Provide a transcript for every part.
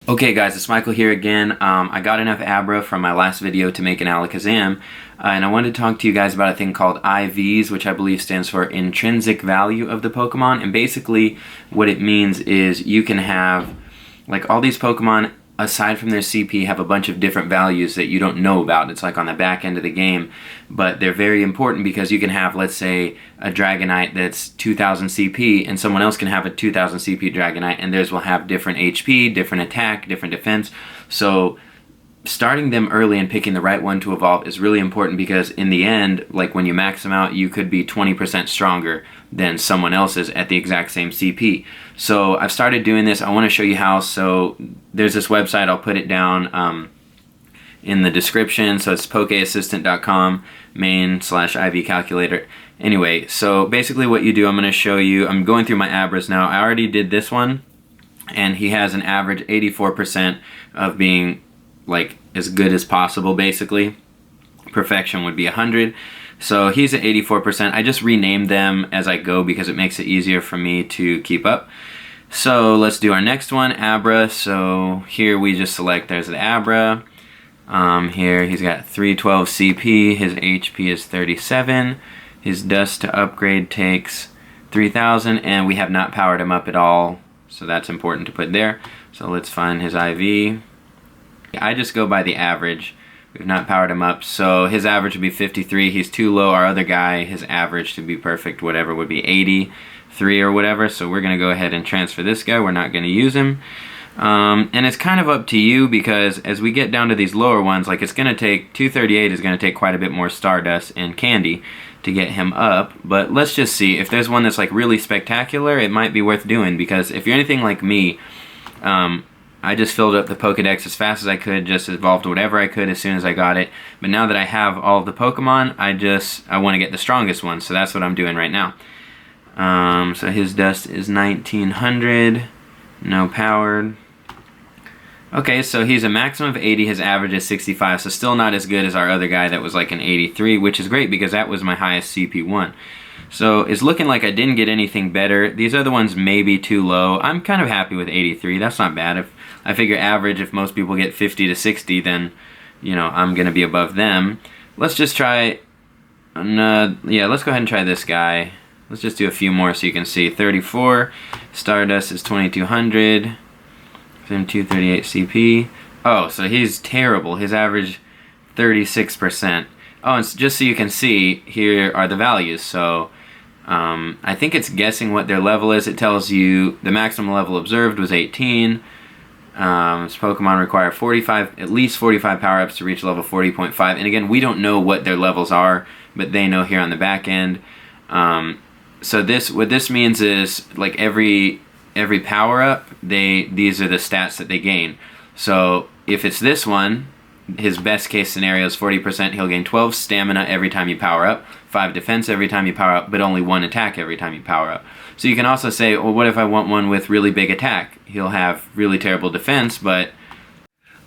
Okay guys, it's Michael here again. I got enough Abra from my last video to make an Alakazam, and I wanted to talk to you guys about a thing called IVs, which I believe stands for intrinsic value of the Pokemon. And basically what it means is you can have, like, all these Pokemon, aside from their CP, have a bunch of different values that you don't know about. It's like on the back end of the game, but they're very important because you can have, let's say, a Dragonite that's 2000 CP and someone else can have a 2000 CP Dragonite, and theirs will have different HP, different attack, different defense. So starting them early and picking the right one to evolve is really important, because in the end, like when you max them out, you could be 20% stronger than someone else's at the exact same CP. So I've started doing this. I want to show you how. So there's this website, I'll put it down in the description. So it's pokeassistant.com /IV calculator. Anyway, so basically what you do, I'm going to show you, I'm going through my Abras now. I already did this one, and he has an average 84% of being like as good as possible. Basically perfection would be 100, so he's at 84%. I just renamed them as I go because it makes it easier for me to keep up. So let's do our next one, Abra. So here we just select, there's the Abra. Here he's got 312 CP, his HP is 37, his dust to upgrade takes 3000, and we have not powered him up at all, so that's important to put there. So let's find his IV. I just go by the average. We've not powered him up, so his average would be 53. He's too low. Our other guy, his average to be perfect, whatever, would be 83 or whatever. So we're going to go ahead and transfer this guy. We're not going to use him. And it's kind of up to you, because as we get down to these lower ones, like it's going to take, 238 is going to take quite a bit more Stardust and Candy to get him up. But let's just see. If there's one that's like really spectacular, it might be worth doing, because if you're anything like me, I just filled up the Pokedex as fast as I could, just evolved whatever I could as soon as I got it. But now that I have all of the Pokemon, I want to get the strongest one, so that's what I'm doing right now. So his dust is 1900, no powered. Okay, so he's a maximum of 80, his average is 65, so still not as good as our other guy that was like an 83, which is great because that was my highest CP1. So it's looking like I didn't get anything better. These other ones may be too low. I'm kind of happy with 83. That's not bad. If I figure average, if most people get 50 to 60, then, you know, I'm going to be above them. Let's just try, yeah, let's go ahead and try this guy. Let's just do a few more so you can see. 34, Stardust is 2200, 238 CP. Oh, so he's terrible. His average, 36%. Oh, and just so you can see, here are the values. So I think it's guessing what their level is. It tells you the maximum level observed was 18. This Pokemon require 45, at least 45 power-ups to reach level 40.5. And again, we don't know what their levels are, but they know here on the back end. So what this means is, like, every power-up, these are the stats that they gain. So if it's this one, his best case scenario is 40%. He'll gain 12 stamina every time you power up, 5 defense every time you power up, but only 1 attack every time you power up. So you can also say, well, what if I want one with really big attack? He'll have really terrible defense, but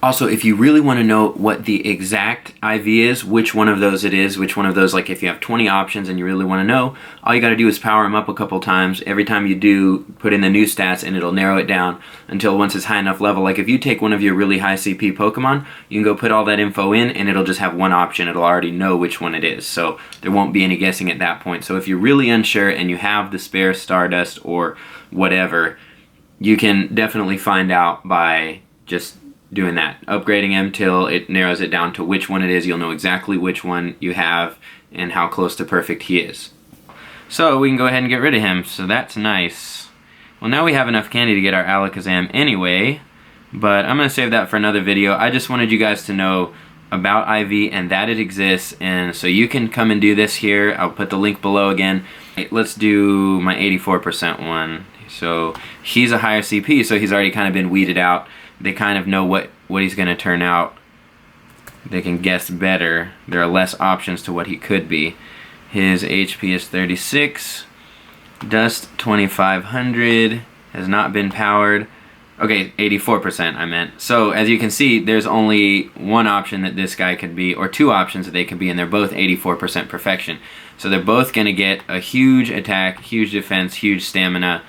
also, if you really want to know what the exact IV is, which one of those it is, which one of those, like if you have 20 options and you really want to know, all you got to do is power him up a couple times. Every time you do, put in the new stats and it'll narrow it down until once it's high enough level. Like if you take one of your really high CP Pokemon, you can go put all that info in and it'll just have one option. It'll already know which one it is. So there won't be any guessing at that point. So if you're really unsure and you have the spare Stardust or whatever, you can definitely find out by just doing that, upgrading him till it narrows it down to which one it is. You'll know exactly which one you have and how close to perfect he is. So we can go ahead and get rid of him, so that's nice. Well, now we have enough candy to get our Alakazam anyway, but I'm going to save that for another video. I just wanted you guys to know about IV and that it exists, and so you can come and do this here. I'll put the link below again. Let's do my 84% one. So he's a higher CP, so he's already kind of been weeded out. They kind of know what he's going to turn out. They can guess better. There are less options to what he could be. His HP is 36. Dust 2500. Has not been powered. Okay, 84% I meant. So as you can see, there's only one option that this guy could be, or two options that they could be, and they're both 84% perfection. So they're both going to get a huge attack, huge defense, huge stamina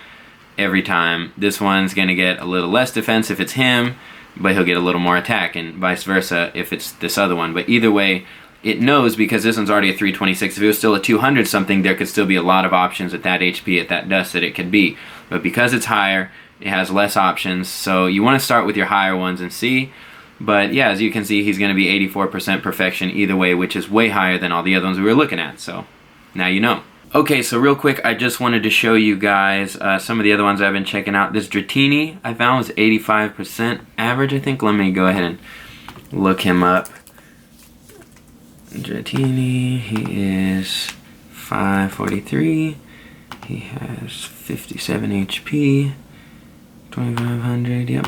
every time. This one's going to get a little less defense if it's him, but he'll get a little more attack, and vice versa if it's this other one. But either way, it knows, because this one's already a 326. If it was still a 200 something, there could still be a lot of options at that HP, at that dust, that it could be. But because it's higher, it has less options, so you want to start with your higher ones and see. But yeah, as you can see, he's going to be 84% perfection either way, which is way higher than all the other ones we were looking at, so now you know. Okay, so real quick, I just wanted to show you guys some of the other ones I've been checking out. This Dratini I found was 85% average, I think. Let me go ahead and look him up. Dratini, he is 543. He has 57 HP, 2500, yep.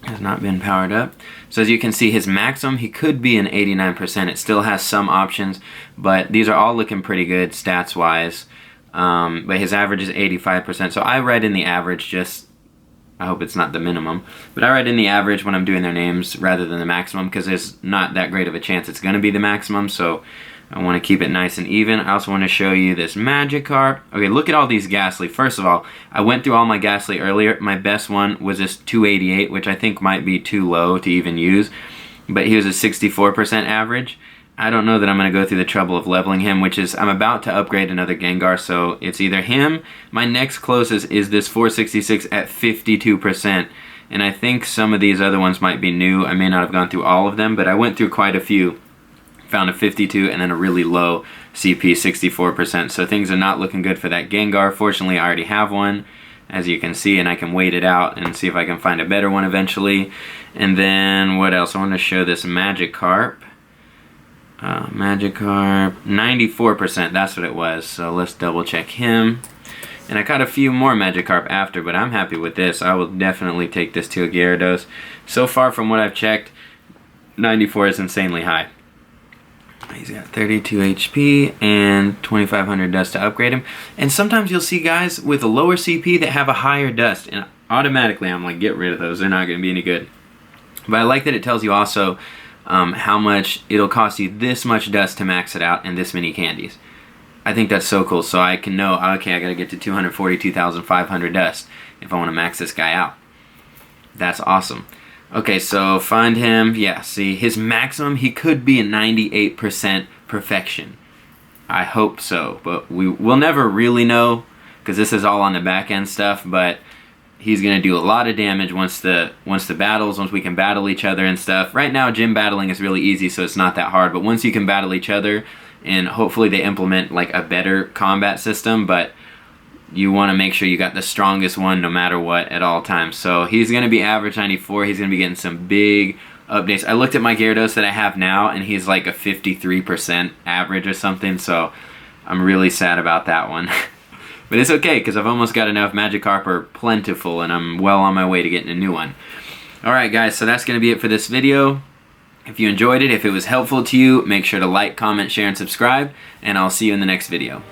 Has not been powered up. So as you can see, his maximum, he could be an 89%. It still has some options, but these are all looking pretty good stats wise. But his average is 85%. So I read in the average, just, I hope it's not the minimum, but I read in the average when I'm doing their names rather than the maximum, because there's not that great of a chance it's going to be the maximum. So I want to keep it nice and even. I also want to show you this Magikarp. Okay, look at all these Ghastly. First of all, I went through all my Ghastly earlier. My best one was this 288, which I think might be too low to even use. But he was a 64% average. I don't know that I'm going to go through the trouble of leveling him, which is, I'm about to upgrade another Gengar, so it's either him. My next closest is this 466 at 52%. And I think some of these other ones might be new. I may not have gone through all of them, but I went through quite a few. Found a 52 and then a really low CP, 64%. So things are not looking good for that Gengar. Fortunately, I already have one, as you can see, and I can wait it out and see if I can find a better one eventually. And then what else? I want to show this Magikarp. Magikarp, 94%, that's what it was. So let's double check him. And I caught a few more Magikarp after, but I'm happy with this. I will definitely take this to a Gyarados. So far from what I've checked, 94 is insanely high. He's got 32 HP and 2500 dust to upgrade him. And sometimes you'll see guys with a lower CP that have a higher dust, and automatically I'm like, get rid of those, they're not going to be any good. But I like that it tells you also how much it'll cost you this much dust to max it out and this many candies. I think that's so cool, so I can know, okay, I gotta get to 242,500 dust if I want to max this guy out. That's awesome. Okay, so find him. Yeah, see, his maximum, he could be a 98% perfection. I hope so, but we'll never really know, because this is all on the back end stuff, but he's going to do a lot of damage once the battles, once we can battle each other and stuff. Right now, gym battling is really easy, so it's not that hard, but once you can battle each other, and hopefully they implement like a better combat system, but you want to make sure you got the strongest one no matter what at all times. So he's going to be average 94. He's going to be getting some big updates. I looked at my Gyarados that I have now, and he's like a 53% average or something, so I'm really sad about that one. But it's okay, because I've almost got enough. Magikarp are plentiful, and I'm well on my way to getting a new one. Alright guys, so that's going to be it for this video. If you enjoyed it, if it was helpful to you, make sure to like, comment, share, and subscribe, and I'll see you in the next video.